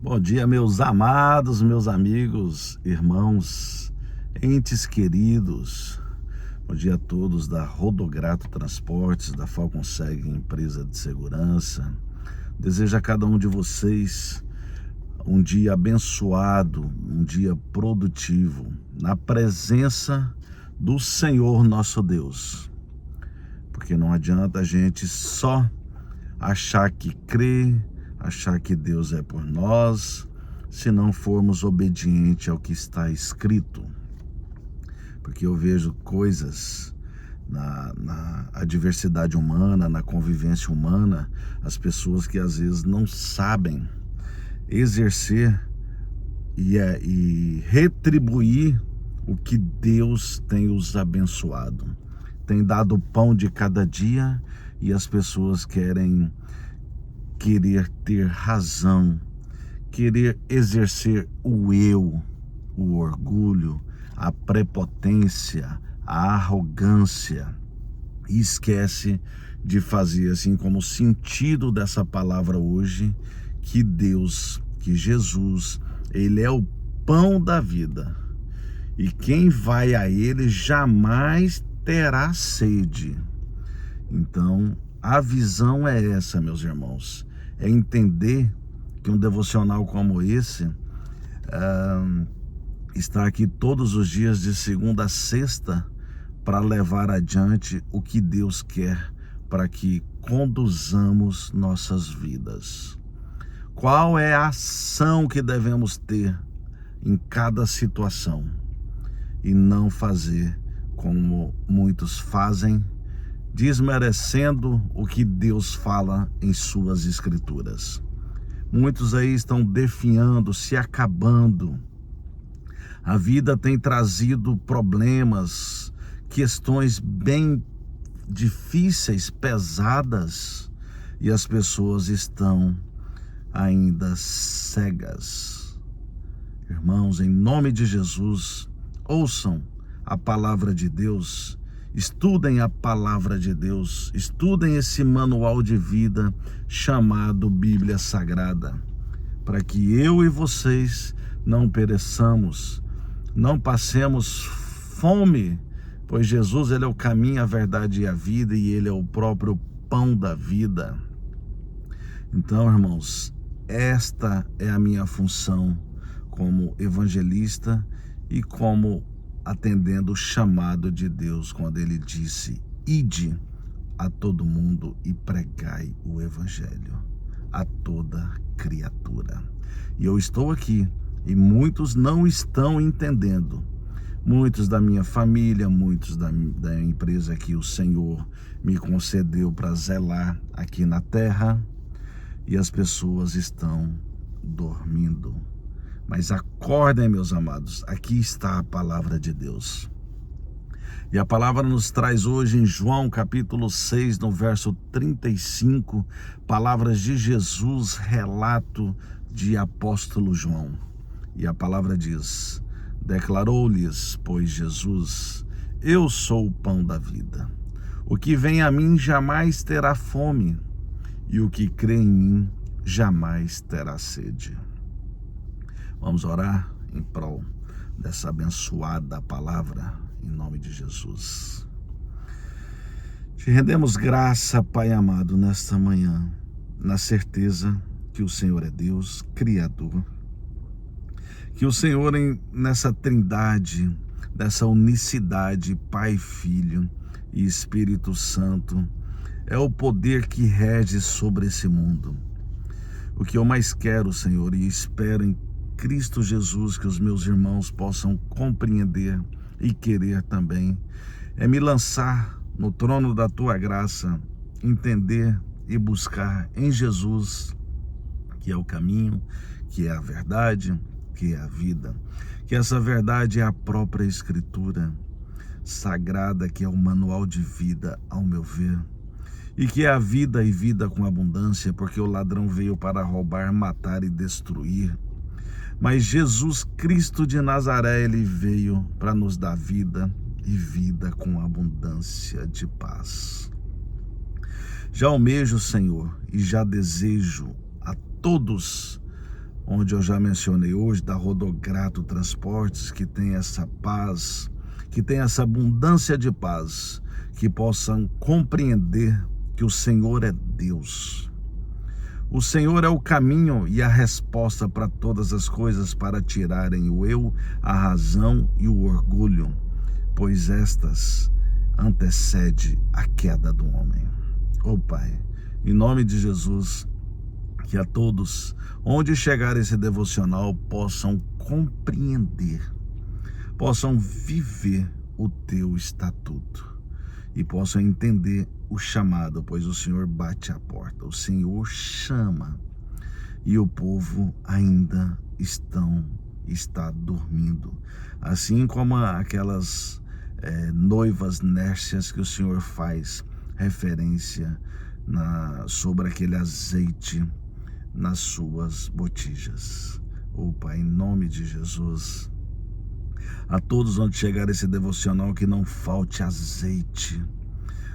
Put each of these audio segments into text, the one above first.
Bom dia, meus amados, meus amigos, irmãos, entes queridos. Bom dia a todos da Rodograto Transportes, da Falconseg, empresa de segurança. Desejo a cada um de vocês um dia abençoado, um dia produtivo, na presença do Senhor nosso Deus. Porque não adianta a gente só achar que crê, achar que Deus é por nós, se não formos obedientes ao que está escrito. Porque eu vejo coisas na adversidade humana, na convivência humana, as pessoas que às vezes não sabem exercer e retribuir o que Deus tem os abençoado. Tem dado o pão de cada dia e as pessoas querer ter razão, querer exercer o eu, o orgulho, a prepotência, a arrogância, e esquece de fazer, assim como o sentido dessa palavra hoje, que Deus, que Jesus, Ele é o pão da vida, e quem vai a Ele jamais terá sede. Então, a visão é essa, meus irmãos, é entender que um devocional como esse está aqui todos os dias de segunda a sexta para levar adiante o que Deus quer para que conduzamos nossas vidas. Qual é a ação que devemos ter em cada situação e não fazer como muitos fazem, desmerecendo o que Deus fala em suas escrituras. Muitos aí estão definhando, se acabando. A vida tem trazido problemas, questões bem difíceis, pesadas, e as pessoas estão ainda cegas. Irmãos, em nome de Jesus, ouçam a palavra de Deus, estudem a palavra de Deus, estudem esse manual de vida chamado Bíblia Sagrada, para que eu e vocês não pereçamos, não passemos fome, pois Jesus, Ele é o caminho, a verdade e a vida, e Ele é o próprio pão da vida. Então, irmãos, esta é a minha função como evangelista e como atendendo o chamado de Deus, quando Ele disse: ide a todo mundo e pregai o evangelho a toda criatura. E eu estou aqui e muitos não estão entendendo. Muitos da minha família, muitos da empresa que o Senhor me concedeu para zelar aqui na terra, e as pessoas estão dormindo. Mas acordem, meus amados, aqui está a palavra de Deus. E a palavra nos traz hoje em João capítulo 6, no verso 35, palavras de Jesus, relato de apóstolo João. E a palavra diz: declarou-lhes, pois, Jesus: eu sou o pão da vida. O que vem a mim jamais terá fome, e o que crê em mim jamais terá sede. Vamos orar em prol dessa abençoada palavra, em nome de Jesus. Te rendemos graça, Pai amado, nesta manhã, na certeza que o Senhor é Deus, Criador, que o Senhor, nessa trindade, nessa unicidade, Pai, Filho e Espírito Santo, é o poder que rege sobre esse mundo. O que eu mais quero, Senhor, e espero em Cristo Jesus que os meus irmãos possam compreender e querer também, é me lançar no trono da Tua graça, entender e buscar em Jesus, que é o caminho, que é a verdade, que é a vida, que essa verdade é a própria Escritura sagrada, que é o manual de vida, ao meu ver, e que é a vida e vida com abundância, porque o ladrão veio para roubar, matar e destruir. Mas Jesus Cristo de Nazaré, Ele veio para nos dar vida e vida com abundância de paz. Já almejo, Senhor, e já desejo a todos onde eu já mencionei hoje, da Rodograto Transportes, que tem essa paz, que tem essa abundância de paz, que possam compreender que o Senhor é Deus. O Senhor é o caminho e a resposta para todas as coisas, para tirarem o eu, a razão e o orgulho, pois estas antecede a queda do homem. Ó Pai, em nome de Jesus, que a todos, onde chegar esse devocional, possam compreender, possam viver o teu estatuto e possam entender o chamado, pois o Senhor bate a porta, o Senhor chama e o povo ainda está dormindo, assim como aquelas noivas nércias que o Senhor faz referência sobre aquele azeite nas suas botijas. Ó Pai, em nome de Jesus, a todos onde chegar esse devocional, que não falte azeite.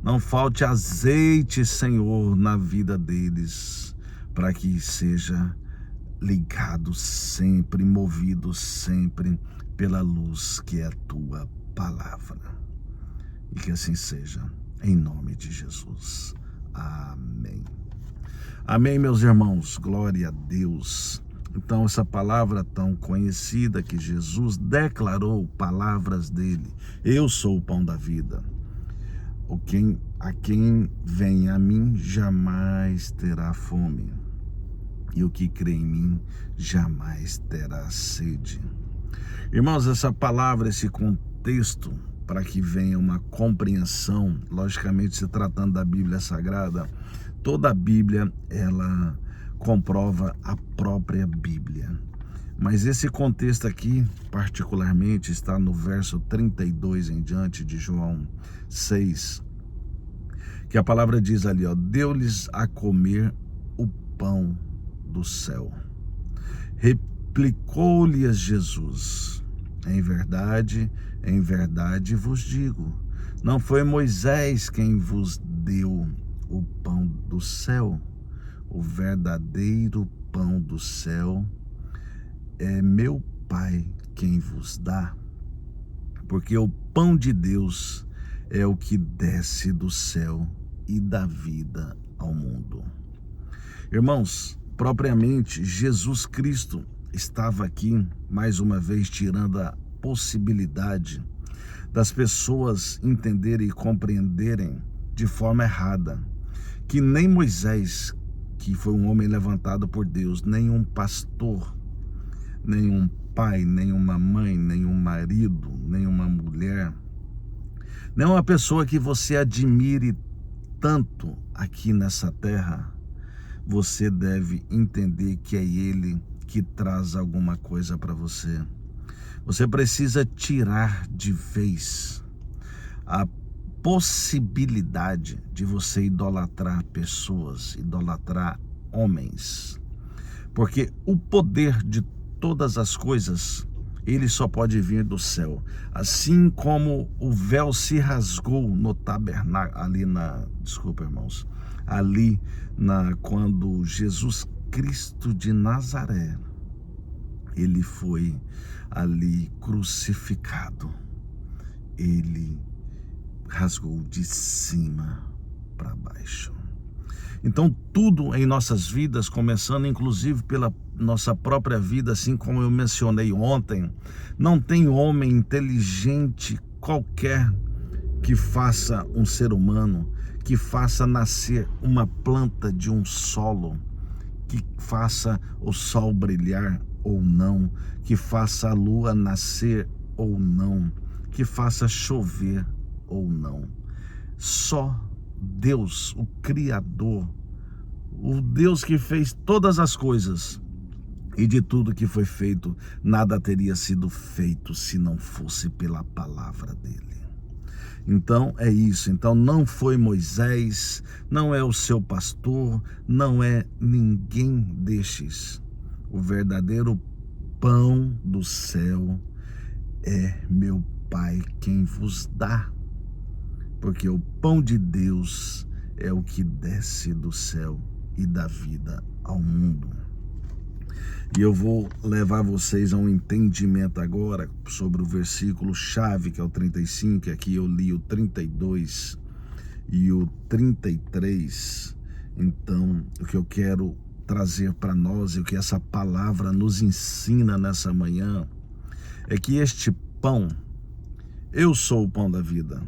Não falte azeite, Senhor, na vida deles, para que seja ligado sempre, movido sempre pela luz que é a tua palavra. E que assim seja, em nome de Jesus. Amém. Amém, meus irmãos. Glória a Deus. Então, essa palavra tão conhecida que Jesus declarou, palavras dele: eu sou o pão da vida. A quem vem a mim jamais terá fome, e o que crê em mim jamais terá sede. Irmãos, essa palavra, esse contexto, para que venha uma compreensão, logicamente se tratando da Bíblia Sagrada, toda a Bíblia, ela comprova a própria Bíblia. Mas esse contexto aqui, particularmente, está no verso 32 em diante de João 6, que a palavra diz ali, deu-lhes a comer o pão do céu. Replicou-lhes Jesus: em verdade vos digo, não foi Moisés quem vos deu o pão do céu. O verdadeiro pão do céu é meu Pai quem vos dá, porque o pão de Deus é o que desce do céu e dá vida ao mundo. Irmãos, propriamente Jesus Cristo estava aqui, mais uma vez, tirando a possibilidade das pessoas entenderem e compreenderem de forma errada que nem Moisés, que foi um homem levantado por Deus, nem um pastor, nem um pai, nem uma mãe, nem um marido, nem uma mulher, nem uma pessoa que você admire tanto aqui nessa terra, você deve entender que é Ele que traz alguma coisa para você. Você precisa tirar de vez a possibilidade de você idolatrar pessoas, idolatrar homens, porque o poder de todas as coisas, ele só pode vir do céu. Assim como o véu se rasgou no tabernáculo, quando Jesus Cristo de Nazaré, ele foi ali crucificado, ele rasgou de cima para baixo. Então tudo em nossas vidas, começando inclusive pela nossa própria vida, assim como eu mencionei ontem, não tem homem inteligente qualquer que faça um ser humano, que faça nascer uma planta de um solo, que faça o sol brilhar ou não, que faça a lua nascer ou não, que faça chover ou não. Só Deus, o Criador, o Deus que fez todas as coisas, e de tudo que foi feito, nada teria sido feito se não fosse pela palavra dele. Então é isso. Então não foi Moisés, não é o seu pastor, não é ninguém destes. O verdadeiro pão do céu é meu Pai quem vos dá, porque o pão de Deus é o que desce do céu e dá vida ao mundo. E eu vou levar vocês a um entendimento agora sobre o versículo chave, que é o 35, aqui eu li o 32 e o 33. Então, o que eu quero trazer para nós e o que essa palavra nos ensina nessa manhã é que este pão, eu sou o pão da vida.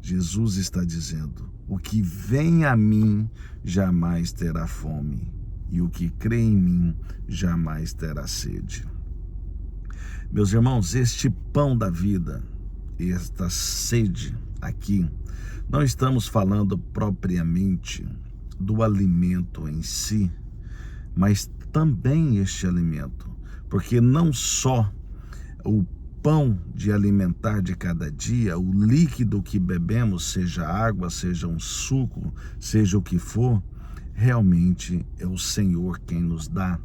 Jesus está dizendo: o que vem a mim jamais terá fome, e o que crê em mim jamais terá sede. Meus irmãos, este pão da vida, esta sede aqui, não estamos falando propriamente do alimento em si, mas também este alimento, porque não só o pão de alimentar de cada dia, o líquido que bebemos, seja água, seja um suco, seja o que for, realmente é o Senhor quem nos dá.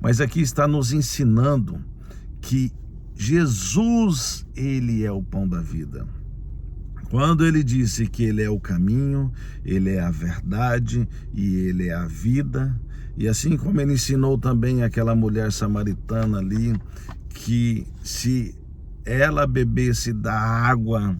Mas aqui está nos ensinando que Jesus, ele é o pão da vida. Quando ele disse que ele é o caminho, ele é a verdade e ele é a vida, e assim como ele ensinou também aquela mulher samaritana ali, que se ela bebesse da água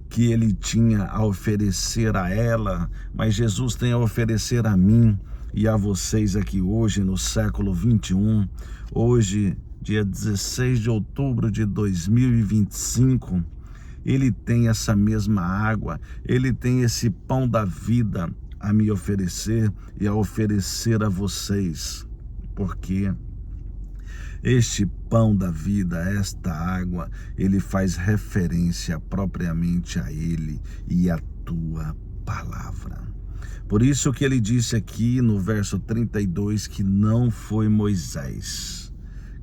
que ele tinha a oferecer a ela, mas Jesus tem a oferecer a mim e a vocês aqui hoje no século 21, hoje, dia 16 de outubro de 2025, ele tem essa mesma água, ele tem esse pão da vida a me oferecer e a oferecer a vocês, porque este pão da vida, esta água, ele faz referência propriamente a ele e a tua palavra. Por isso que ele disse aqui no verso 32 que não foi Moisés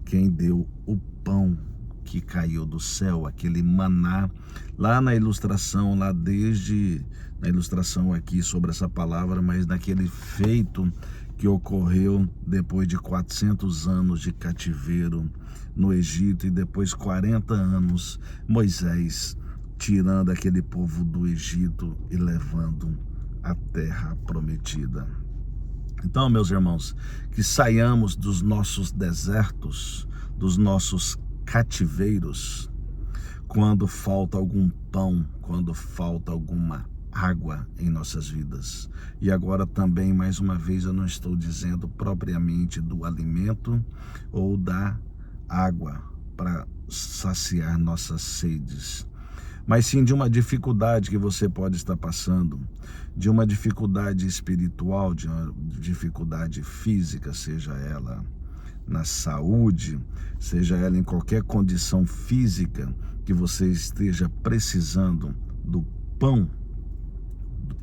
quem deu o pão que caiu do céu, aquele maná, lá na ilustração, lá desde na ilustração aqui sobre essa palavra, mas naquele feito que ocorreu depois de 400 anos de cativeiro no Egito e depois 40 anos, Moisés tirando aquele povo do Egito e levando a terra prometida. Então, meus irmãos, que saiamos dos nossos desertos, dos nossos cativeiros, quando falta algum pão, quando falta alguma água em nossas vidas. E agora também, mais uma vez, eu não estou dizendo propriamente do alimento ou da água para saciar nossas sedes, mas sim de uma dificuldade que você pode estar passando, de uma dificuldade espiritual, de uma dificuldade física, seja ela na saúde, seja ela em qualquer condição física que você esteja precisando do pão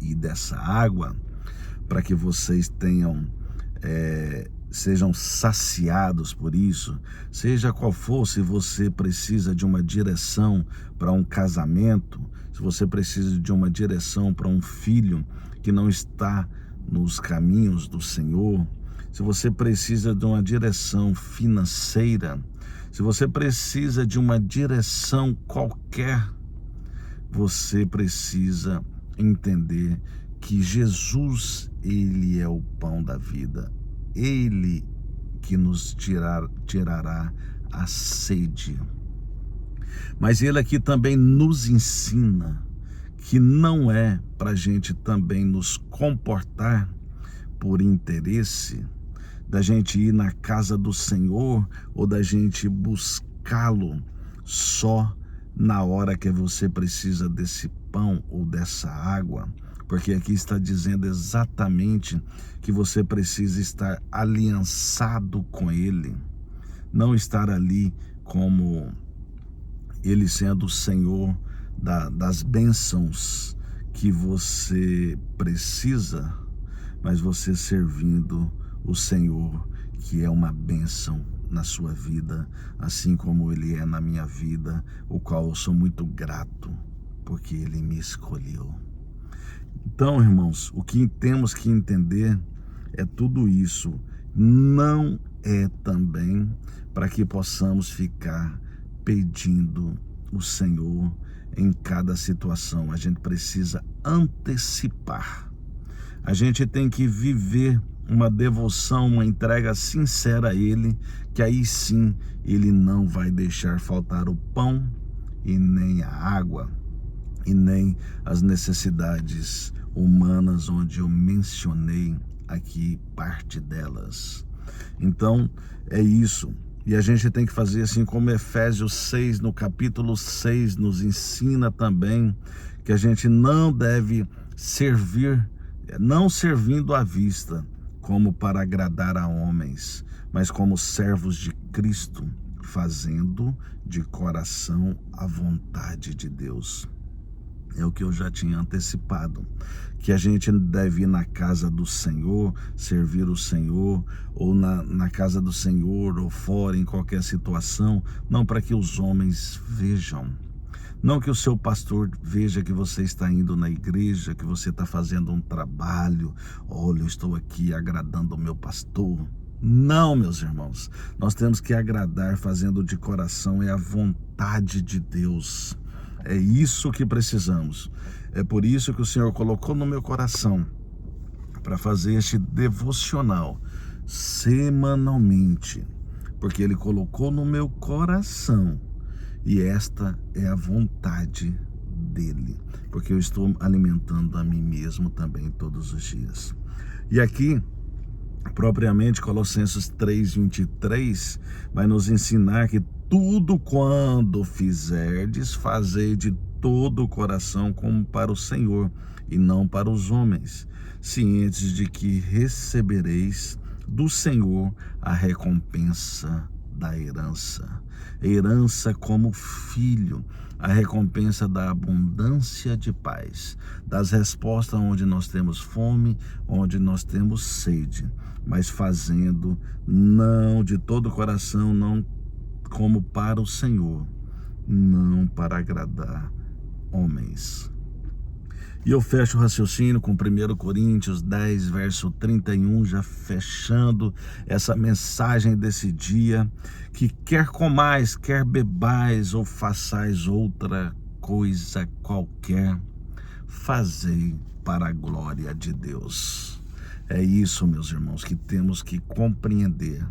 e dessa água, para que vocês tenham, sejam saciados por isso, seja qual for, se você precisa de uma direção para um casamento, se você precisa de uma direção para um filho que não está nos caminhos do Senhor, se você precisa de uma direção financeira, se você precisa de uma direção qualquer, você precisa entender que Jesus, ele é o pão da vida, ele que nos tirará a sede. Mas ele aqui também nos ensina que não é para a gente também nos comportar por interesse, da gente ir na casa do Senhor ou da gente buscá-lo só na hora que você precisa desse pão ou dessa água, porque aqui está dizendo exatamente que você precisa estar aliançado com ele, não estar ali como ele sendo o Senhor das bênçãos que você precisa, mas você servindo o Senhor, que é uma bênção na sua vida, assim como ele é na minha vida, o qual eu sou muito grato, porque ele me escolheu. Então, irmãos, o que temos que entender é tudo isso. Não é também para que possamos ficar pedindo o Senhor em cada situação. A gente precisa antecipar. A gente tem que viver uma devoção, uma entrega sincera a Ele, que aí sim Ele não vai deixar faltar o pão e nem a água e nem as necessidades humanas, onde eu mencionei aqui parte delas. Então é isso. E a gente tem que fazer assim como Efésios 6, no capítulo 6, nos ensina também que a gente não deve servir, não servindo à vista, como para agradar a homens, mas como servos de Cristo, fazendo de coração a vontade de Deus. É o que eu já tinha antecipado, que a gente deve ir na casa do Senhor, servir o Senhor, ou na casa do Senhor, ou fora, em qualquer situação, não para que os homens vejam. Não que o seu pastor veja que você está indo na igreja, que você está fazendo um trabalho. Olha, eu estou aqui agradando o meu pastor. Não, meus irmãos, nós temos que agradar fazendo de coração, é a vontade de Deus. É isso que precisamos. É por isso que o Senhor colocou no meu coração para fazer este devocional semanalmente, porque Ele colocou no meu coração e esta é a vontade dEle, porque eu estou alimentando a mim mesmo também todos os dias. E aqui, propriamente, Colossenses 3:23 vai nos ensinar que tudo quando fizerdes, fazei de todo o coração como para o Senhor e não para os homens, cientes de que recebereis do Senhor a recompensa da herança. Herança como filho, a recompensa da abundância de paz, das respostas onde nós temos fome, onde nós temos sede, mas fazendo não de todo o coração, não como para o Senhor, não para agradar homens. E eu fecho o raciocínio com 1 Coríntios 10, verso 31, já fechando essa mensagem desse dia, que quer comais, quer bebais ou façais outra coisa qualquer, fazei para a glória de Deus. É isso, meus irmãos, que temos que compreender.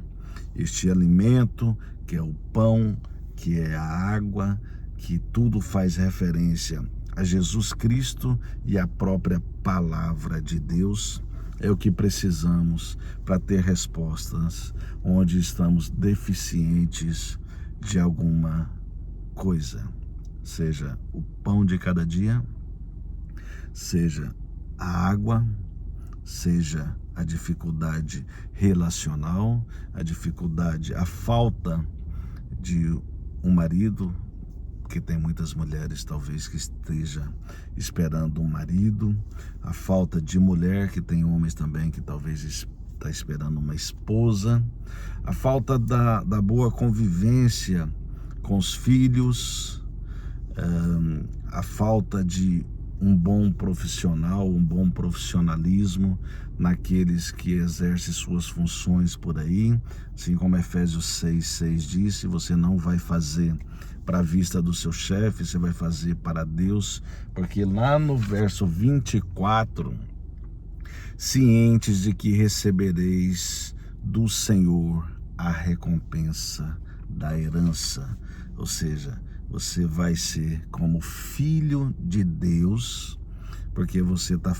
Este alimento, que é o pão, que é a água, que tudo faz referência a Jesus Cristo e a própria palavra de Deus, é o que precisamos para ter respostas onde estamos deficientes de alguma coisa, seja o pão de cada dia, seja a água, seja a dificuldade relacional, a dificuldade, a falta de um marido, porque tem muitas mulheres talvez que esteja esperando um marido, a falta de mulher, que tem homens também que talvez está esperando uma esposa, a falta da boa convivência com os filhos, a falta de um bom profissional, um bom profissionalismo naqueles que exercem suas funções por aí, assim como Efésios 6:6 diz, você não vai fazer para a vista do seu chefe, você vai fazer para Deus, porque lá no verso 24, cientes de que recebereis do Senhor a recompensa da herança, ou seja, você vai ser como filho de Deus, porque você está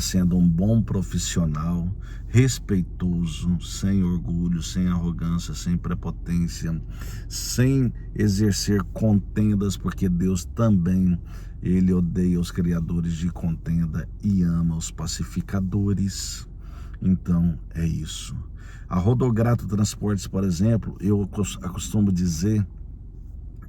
sendo um bom profissional, respeitoso, sem orgulho, sem arrogância, sem prepotência, sem exercer contendas, porque Deus também, Ele odeia os criadores de contenda e ama os pacificadores. Então é isso. A Rodograto Transportes, por exemplo, eu costumo dizer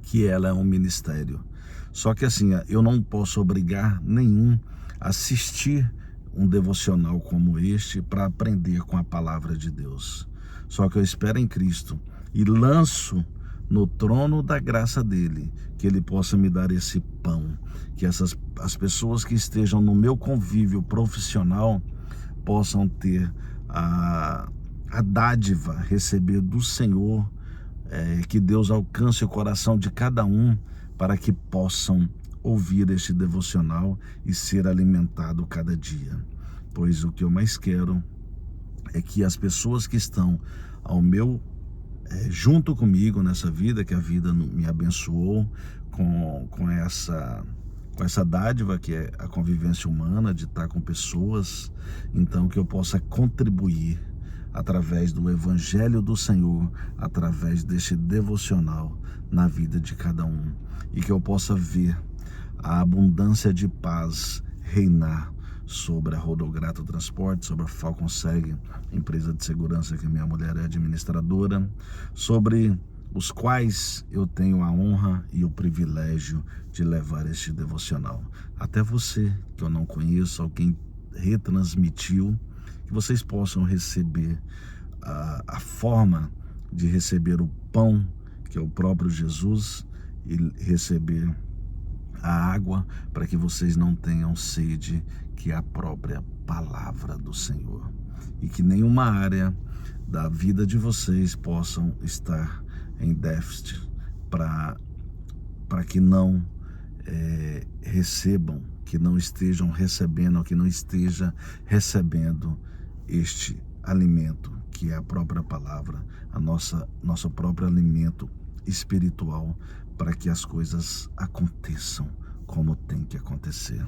que ela é um ministério. Só que assim, eu não posso obrigar nenhum a assistir um devocional como este para aprender com a palavra de Deus. Só que eu espero em Cristo e lanço no trono da graça dele, que ele possa me dar esse pão, que as pessoas que estejam no meu convívio profissional possam ter a dádiva, receber do Senhor, que Deus alcance o coração de cada um para que possam ouvir este devocional e ser alimentado cada dia. Pois o que eu mais quero é que as pessoas que estão ao meu junto comigo nessa vida, que a vida me abençoou com essa dádiva que é a convivência humana, de estar com pessoas, então que eu possa contribuir através do Evangelho do Senhor, através deste devocional na vida de cada um, e que eu possa ver a abundância de paz reinar sobre a Rodograto Transporte, sobre a Falconseg, empresa de segurança que minha mulher é administradora, sobre os quais eu tenho a honra e o privilégio de levar este devocional. Até você, que eu não conheço, alguém retransmitiu, que vocês possam receber a forma de receber o pão, que é o próprio Jesus, e receber a água, para que vocês não tenham sede, que é a própria palavra do Senhor. E que nenhuma área da vida de vocês possam estar em déficit, para que não recebam, que não estejam recebendo, ou que não esteja recebendo este alimento, que é a própria palavra, nosso próprio alimento espiritual, para que as coisas aconteçam como tem que acontecer.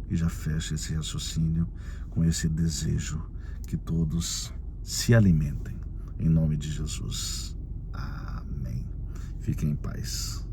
E já fecha esse raciocínio com esse desejo que todos se alimentem, em nome de Jesus. Amém. Fiquem em paz.